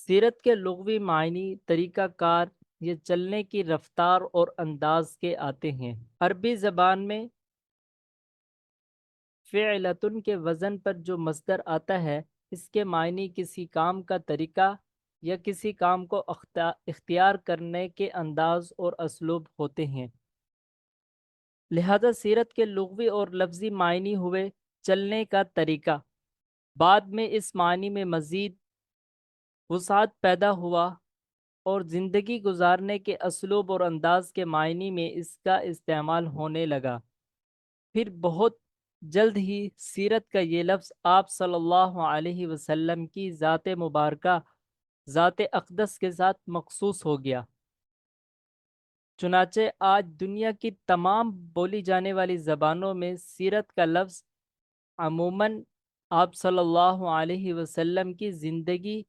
سیرت کے لغوی معنی طریقہ کار یہ چلنے کی رفتار اور انداز کے آتے ہیں۔ عربی زبان میں فعلتن کے وزن پر جو مصدر آتا ہے، اس کے معنی کسی کام کا طریقہ یا کسی کام کو اختیار کرنے کے انداز اور اسلوب ہوتے ہیں۔ لہذا سیرت کے لغوی اور لفظی معنی ہوئے چلنے کا طریقہ۔ بعد میں اس معنی میں مزید وسعت پیدا ہوا اور زندگی گزارنے کے اسلوب اور انداز کے معنی میں اس کا استعمال ہونے لگا۔ پھر بہت جلد ہی سیرت کا یہ لفظ آپ صلی اللہ علیہ وسلم کی ذات مبارکہ، ذات اقدس کے ساتھ مخصوص ہو گیا۔ چنانچہ آج دنیا کی تمام بولی جانے والی زبانوں میں سیرت کا لفظ عموماً آپ صلی اللہ علیہ وسلم کی زندگی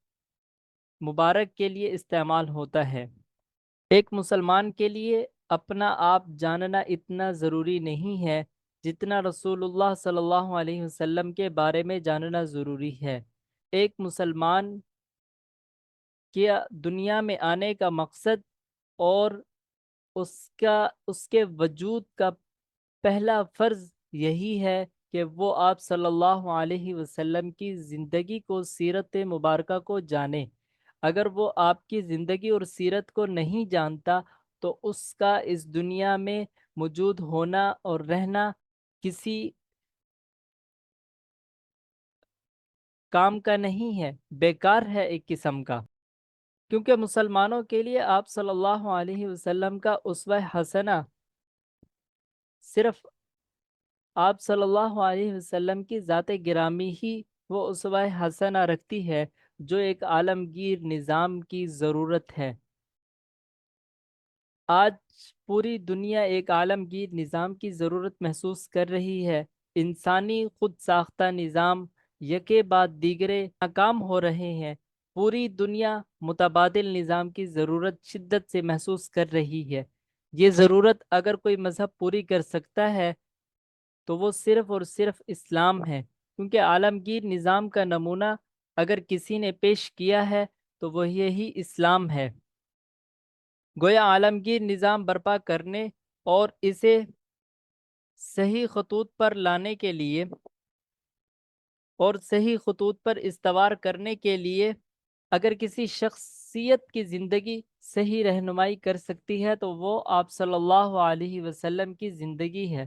مبارک کے لیے استعمال ہوتا ہے۔ ایک مسلمان کے لیے اپنا آپ جاننا اتنا ضروری نہیں ہے جتنا رسول اللہ صلی اللہ علیہ وسلم کے بارے میں جاننا ضروری ہے۔ ایک مسلمان کے دنیا میں آنے کا مقصد اور اس کے وجود کا پہلا فرض یہی ہے کہ وہ آپ صلی اللہ علیہ وسلم کی زندگی کو، سیرت مبارکہ کو جانے۔ اگر وہ آپ کی زندگی اور سیرت کو نہیں جانتا تو اس کا اس دنیا میں موجود ہونا اور رہنا کسی کام کا نہیں ہے، بیکار ہے ایک قسم کا۔ کیونکہ مسلمانوں کے لیے آپ صلی اللہ علیہ وسلم کا اسوہ حسنہ صرف آپ صلی اللہ علیہ وسلم کی ذات گرامی ہی وہ اسوہ حسنہ رکھتی ہے جو ایک عالمگیر نظام کی ضرورت ہے۔ آج پوری دنیا ایک عالمگیر نظام کی ضرورت محسوس کر رہی ہے۔ انسانی خود ساختہ نظام یکے بعد دیگرے ناکام ہو رہے ہیں۔ پوری دنیا متبادل نظام کی ضرورت شدت سے محسوس کر رہی ہے۔ یہ ضرورت اگر کوئی مذہب پوری کر سکتا ہے تو وہ صرف اور صرف اسلام ہے، کیونکہ عالمگیر نظام کا نمونہ اگر کسی نے پیش کیا ہے تو وہ یہی اسلام ہے۔ گویا عالمگیر نظام برپا کرنے اور اسے صحیح خطوط پر لانے کے لیے اور صحیح خطوط پر استوار کرنے کے لیے اگر کسی شخصیت کی زندگی صحیح رہنمائی کر سکتی ہے تو وہ آپ صلی اللہ علیہ وسلم کی زندگی ہے۔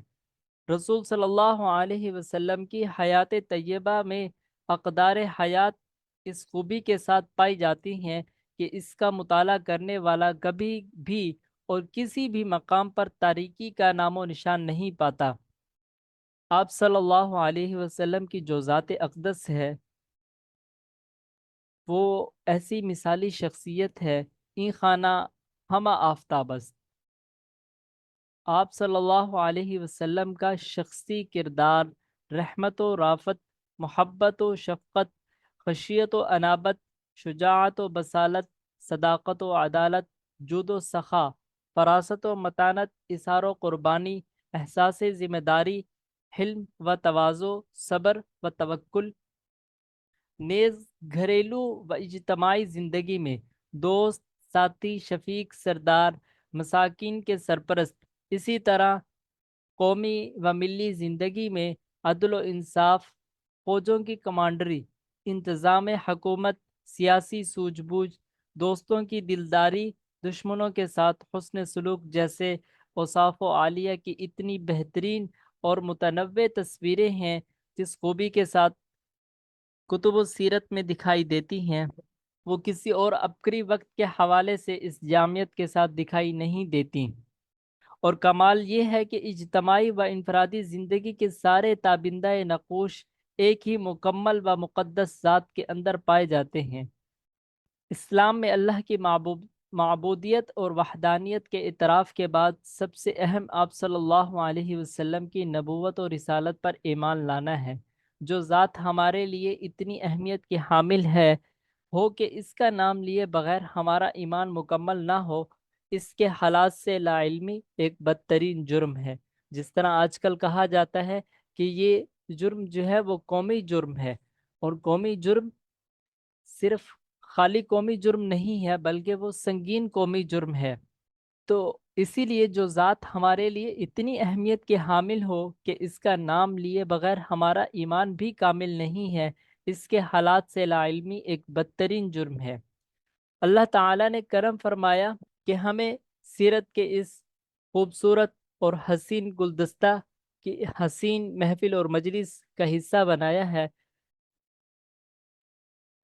رسول صلی اللہ علیہ وسلم کی حیات طیبہ میں اقدار حیات اس خوبی کے ساتھ پائی جاتی ہیں کہ اس کا مطالعہ کرنے والا کبھی بھی اور کسی بھی مقام پر تاریکی کا نام و نشان نہیں پاتا۔ آپ صلی اللہ علیہ وسلم کی جو ذات اقدس ہے وہ ایسی مثالی شخصیت ہے، این خانہ ہمہ آفتاب است۔ آپ صلی اللہ علیہ وسلم کا شخصی کردار رحمت و رافت، محبت و شفقت، خشیت و انابت، شجاعت و بصالت، صداقت و عدالت، جود و سخا، فراست و متانت، اثار و قربانی، احساس ذمہ داری، حلم و تواضع، صبر و توکل، نیز گھریلو و اجتماعی زندگی میں دوست، ساتھی، شفیق، سردار، مساکین کے سرپرست، اسی طرح قومی و ملی زندگی میں عدل و انصاف، فوجوں کی کمانڈری، انتظام حکومت، سیاسی سوجھ بوجھ، دوستوں کی دلداری، دشمنوں کے ساتھ حسن سلوک جیسے اوصاف و عالیہ کی اتنی بہترین اور متنوع تصویریں ہیں جس خوبی کے ساتھ کتب و سیرت میں دکھائی دیتی ہیں وہ کسی اور عبقری وقت کے حوالے سے اس جامعیت کے ساتھ دکھائی نہیں دیتی۔ اور کمال یہ ہے کہ اجتماعی و انفرادی زندگی کے سارے تابندہ نقوش ایک ہی مکمل و مقدس ذات کے اندر پائے جاتے ہیں۔ اسلام میں اللہ کی معبودیت اور وحدانیت کے اعتراف کے بعد سب سے اہم آپ صلی اللہ علیہ وسلم کی نبوت اور رسالت پر ایمان لانا ہے۔ جو ذات ہمارے لیے اتنی اہمیت کی حامل ہے ہو کہ اس کا نام لیے بغیر ہمارا ایمان مکمل نہ ہو، اس کے حالات سے لا علمی ایک بدترین جرم ہے۔ جس طرح آج کل کہا جاتا ہے کہ یہ جرم جو ہے وہ قومی جرم ہے، اور قومی جرم صرف خالی قومی جرم نہیں ہے بلکہ وہ سنگین قومی جرم ہے۔ تو اسی لیے جو ذات ہمارے لیے اتنی اہمیت کے حامل ہو کہ اس کا نام لیے بغیر ہمارا ایمان بھی کامل نہیں ہے، اس کے حالات سے لا علمی ایک بدترین جرم ہے۔ اللہ تعالیٰ نے کرم فرمایا کہ ہمیں سیرت کے اس خوبصورت اور حسین گلدستہ کی حسین محفل اور مجلس کا حصہ بنایا ہے۔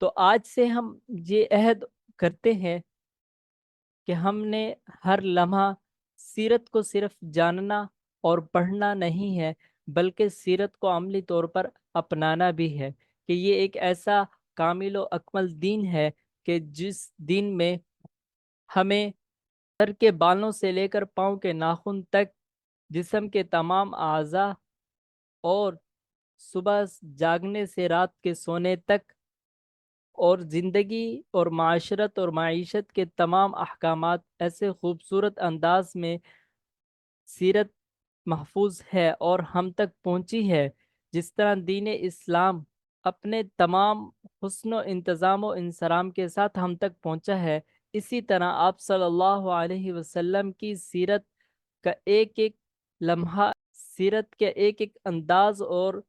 تو آج سے ہم یہ عہد کرتے ہیں کہ ہم نے ہر لمحہ سیرت کو صرف جاننا اور پڑھنا نہیں ہے بلکہ سیرت کو عملی طور پر اپنانا بھی ہے، کہ یہ ایک ایسا کامل و اکمل دین ہے کہ جس دین میں ہمیں سر کے بالوں سے لے کر پاؤں کے ناخن تک، جسم کے تمام اعضاء اور صبح جاگنے سے رات کے سونے تک، اور زندگی اور معاشرت اور معیشت کے تمام احکامات ایسے خوبصورت انداز میں سیرت محفوظ ہے اور ہم تک پہنچی ہے، جس طرح دین اسلام اپنے تمام حسن و انتظام و انصرام کے ساتھ ہم تک پہنچا ہے، اسی طرح آپ صلی اللہ علیہ وسلم کی سیرت کا ایک ایک لمحہ، سیرت کے ایک ایک انداز اور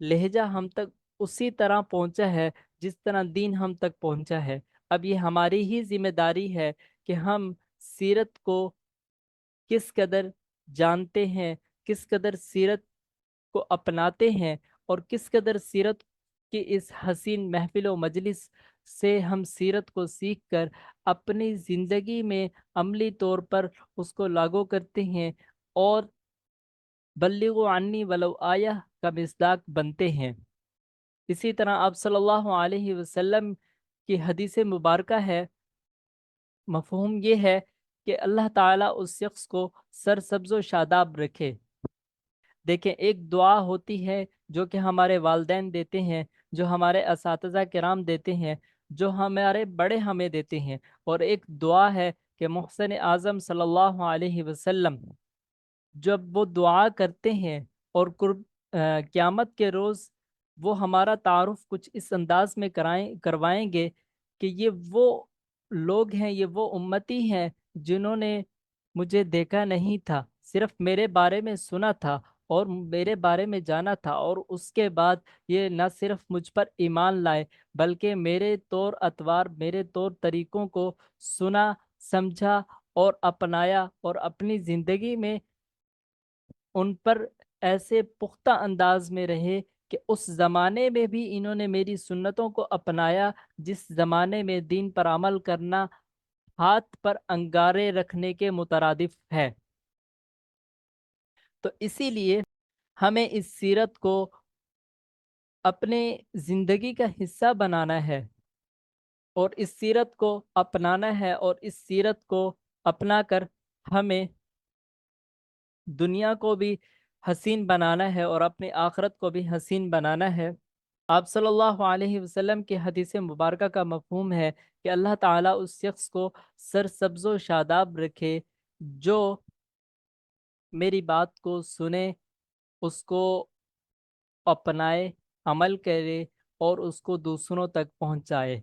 لہجہ ہم تک اسی طرح پہنچا ہے جس طرح دین ہم تک پہنچا ہے۔ اب یہ ہماری ہی ذمہ داری ہے کہ ہم سیرت کو کس قدر جانتے ہیں، کس قدر سیرت کو اپناتے ہیں، اور کس قدر سیرت کی اس حسین محفل و مجلس سے ہم سیرت کو سیکھ کر اپنی زندگی میں عملی طور پر اس کو لاگو کرتے ہیں اور بلغوا عنی ولو آیہ کا مصداق بنتے ہیں۔ اسی طرح آپ صلی اللہ علیہ وسلم کی حدیث مبارکہ ہے، مفہوم یہ ہے کہ اللہ تعالیٰ اس شخص کو سرسبز و شاداب رکھے۔ دیکھیں، ایک دعا ہوتی ہے جو کہ ہمارے والدین دیتے ہیں، جو ہمارے اساتذہ کرام دیتے ہیں، جو ہمارے بڑے ہمیں دیتے ہیں، اور ایک دعا ہے کہ محسن اعظم صلی اللہ علیہ وسلم جب وہ دعا کرتے ہیں، اور قیامت کے روز وہ ہمارا تعارف کچھ اس انداز میں کروائیں گے کہ یہ وہ لوگ ہیں، یہ وہ امتی ہیں جنہوں نے مجھے دیکھا نہیں تھا، صرف میرے بارے میں سنا تھا اور میرے بارے میں جانا تھا، اور اس کے بعد یہ نہ صرف مجھ پر ایمان لائے بلکہ میرے طور اطوار، میرے طور طریقوں کو سنا، سمجھا اور اپنایا، اور اپنی زندگی میں ان پر ایسے پختہ انداز میں رہے کہ اس زمانے میں بھی انہوں نے میری سنتوں کو اپنایا جس زمانے میں دین پر عمل کرنا ہاتھ پر انگارے رکھنے کے مترادف ہے۔ تو اسی لیے ہمیں اس سیرت کو اپنے زندگی کا حصہ بنانا ہے اور اس سیرت کو اپنانا ہے، اور اس سیرت کو اپنا کر ہمیں دنیا کو بھی حسین بنانا ہے اور اپنی آخرت کو بھی حسین بنانا ہے۔ آپ صلی اللہ علیہ وسلم کی حدیث مبارکہ کا مفہوم ہے کہ اللہ تعالیٰ اس شخص کو سرسبز و شاداب رکھے جو میری بات کو سنے، اس کو اپنائے، عمل کرے اور اس کو دوسروں تک پہنچائے۔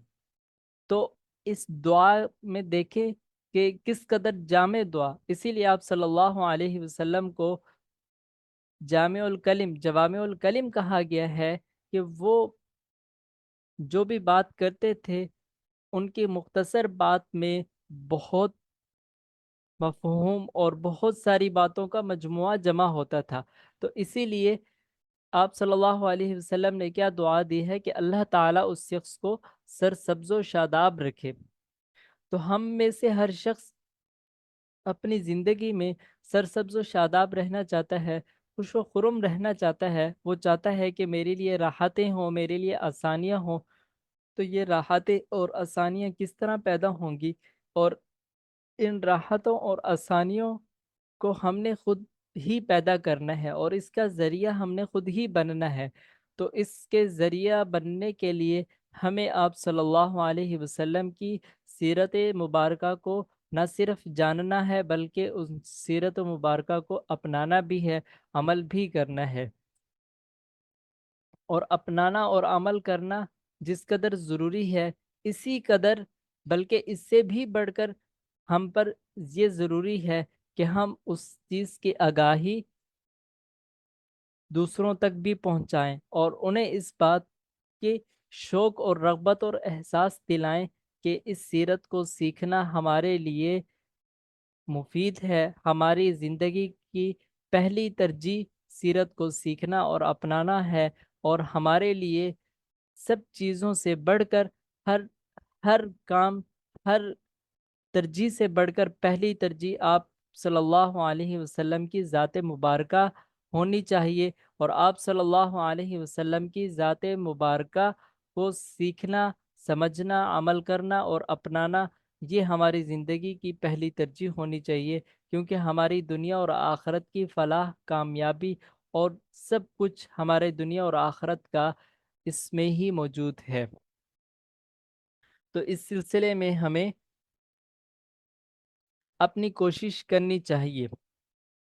تو اس دعا میں دیکھیں کہ کس قدر جامع دعا، اسی لیے آپ صلی اللہ علیہ وسلم کو جامع الکلم، جوامع الکلم کہا گیا ہے، کہ وہ جو بھی بات کرتے تھے ان کی مختصر بات میں بہت مفہوم اور بہت ساری باتوں کا مجموعہ جمع ہوتا تھا۔ تو اسی لیے آپ صلی اللہ علیہ وسلم نے کیا دعا دی ہے کہ اللہ تعالیٰ اس شخص کو سرسبز و شاداب رکھے۔ تو ہم میں سے ہر شخص اپنی زندگی میں سرسبز و شاداب رہنا چاہتا ہے، خوش و خرم رہنا چاہتا ہے، وہ چاہتا ہے کہ میرے لیے راحتیں ہوں، میرے لیے آسانیاں ہوں۔ تو یہ راحتیں اور آسانیاں کس طرح پیدا ہوں گی، اور ان راحتوں اور آسانیوں کو ہم نے خود ہی پیدا کرنا ہے اور اس کا ذریعہ ہم نے خود ہی بننا ہے۔ تو اس کے ذریعہ بننے کے لیے ہمیں آپ صلی اللہ علیہ وسلم کی سیرت مبارکہ کو نہ صرف جاننا ہے بلکہ اس سیرت مبارکہ کو اپنانا بھی ہے، عمل بھی کرنا ہے۔ اور اپنانا اور عمل کرنا جس قدر ضروری ہے، اسی قدر بلکہ اس سے بھی بڑھ کر ہم پر یہ ضروری ہے کہ ہم اس چیز کی آگاہی دوسروں تک بھی پہنچائیں اور انہیں اس بات کے شوق اور رغبت اور احساس دلائیں کہ اس سیرت کو سیکھنا ہمارے لیے مفید ہے۔ ہماری زندگی کی پہلی ترجیح سیرت کو سیکھنا اور اپنانا ہے، اور ہمارے لیے سب چیزوں سے بڑھ کر ہر ہر کام، ہر ترجیح سے بڑھ کر پہلی ترجیح آپ صلی اللہ علیہ وسلم کی ذات مبارکہ ہونی چاہیے، اور آپ صلی اللہ علیہ وسلم کی ذات مبارکہ کو سیکھنا، سمجھنا، عمل کرنا اور اپنانا، یہ ہماری زندگی کی پہلی ترجیح ہونی چاہیے، کیونکہ ہماری دنیا اور آخرت کی فلاح، کامیابی اور سب کچھ ہمارے دنیا اور آخرت کا اس میں ہی موجود ہے۔ تو اس سلسلے میں ہمیں اپنی کوشش کرنی چاہیے